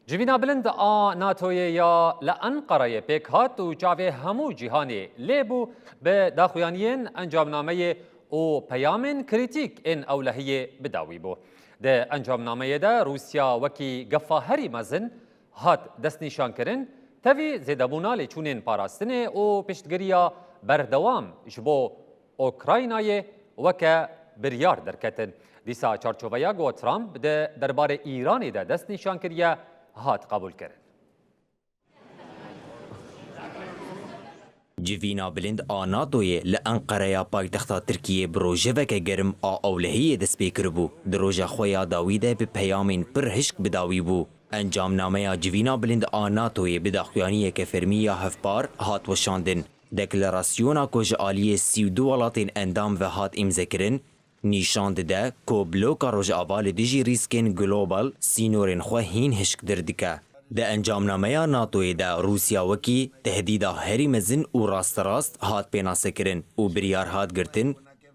جوینا بلند ناتوی یا لأنقره پیک هات و جاوه همو جهانی لیبو به داخویانین انجامنامه او پیامن کریتیک این اولهیه بداوی بو. ده انجامنامه ده روسیا وکی گفاهری مزن هات دست نشان کرن تاوی زیدابونال چونین پاراستنه او پشتگریا بردوام جبو اوکراینای وکا بریار درکتن. دیسا چارچوبیا گو ترامپ ده دربار ایرانی ده دست نشان کریا هات قبول کرد. جوینا بلند ناتوی لأنقره یا پایتخت ترکیه بروژه که گرم اولهی دست پیکر بو. دروژه خویا داویده به پیامین پر هشک بداوی بو. انجام نامه جوینا بلند ناتوی بداخویانی که فرمی یا هفپار هات وشاندن. دکلراسیونا کج آلیه 32 ولاتین اندام و هات امزکرن نیشان ده که بلوکا روژ آوال دیجی ریسکین گلوبال سینورین خواه هین هشک دردکه. ده انجامنامه ناتوی ده روسیا وکی تهدیده هری مزن و راست هات پیناسه کرن و بریار هات گرتن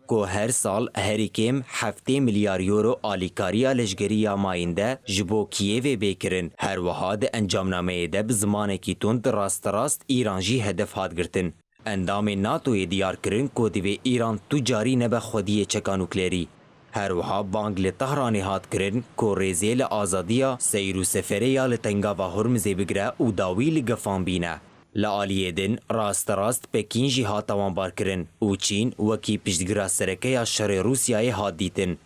که هر سال هری کم 7 میلیارد یورو آلیکاریا لشگریا ماینده جبو کیوی بیکرن. هر وها ده انجامنامه ده بزمانه کی تند راست ایرانجی هدف هات گرتن. اندام ناتوی دیار کرن که دوی ایران تجاری نبه خودی چکا نوکلری. هر وها بانگ لطهرانی هات کرن که ریزی لآزادیا سیر و سفره لتنگا و هرمزی بگره و داوی لگفان بینه. لآلیه دن راست پکین جی هاتوان بار کرن و چین وکی پشتگرا سرکه یا شر روسیای هات دیتن.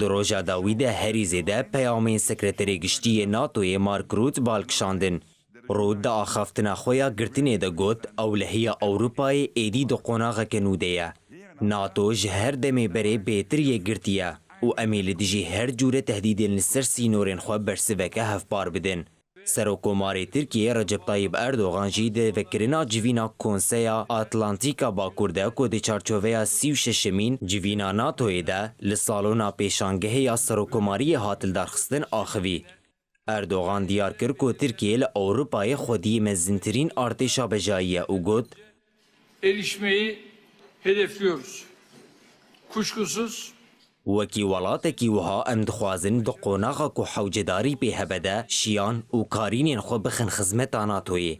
دروژا داوی ده هری زیده پیامین سکرتری گشتی ناتوی مارک روت بالکشاندن. رود دا آخافتنا خویا گرتنه دا گوت اولهی اوروپای ایدی دو قناغ کنوده ناتو جهر دمی بره بیتر یه گرتیه و امیل دیجی هر جور تهدیدین لسر سینورین خواه برسوکه هفبار بدن. سروکوماری ترکیه رجب طایب اردوغان جی ده وکرنا جوینا کونسیا آتلانتیکا باکورده که ده چارچوه 36 مین جوینا ناتوی ده لسالونا پیشانگه یا سروکوماری حاطل درخستن آخوی. اردوغان دیار کرد که ترکیه لأوروپای خودی مزنترین ارتشا بجاییه و گفت erişmeyi hedefliyoruz. Kuşkusuz وکی ولاتکی وها ام دخوازن دو قوناغا که حوجداری به هبده شیان و کارینین خو بخن خزمت ناتوی.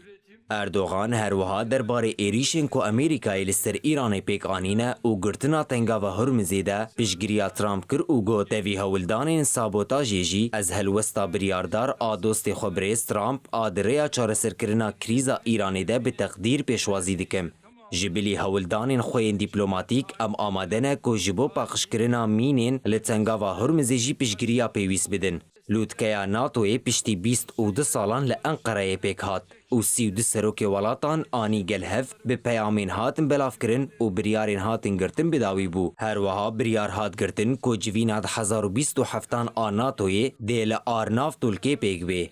اردوغان هر وها درباره ایریشن که امریکای لسر ایران پیک آنینه و گرتنا تنگا و هرمزیده پیشگیریا ترامپ کر و گو تاوی هولدانین سابوتاجی جی از هلوستا بریاردار آدوست خبریز ترامپ آدریا چارسر کرنا کریزا ایرانی ده به تقدیر پیشوازی دکم. جبلی هولدانین خوین دیپلوماتیک ام آمادنه که جبو پاقش کرنا مینین لتنگا و هرمزی جی پیشگیریا پیویس بدن. لودکیا ناتوی پشتی 22 سالان لأنقره پیک هات و 32 سروک ولاتان آنی گلهف به پیامین هاتن بلاف کرن و بریارین هاتن گرتن بداوی بو. هر وها بریار هات گرتن که جوینات 1027 آن ناتوی دیل آرناف تولکه پیک بی.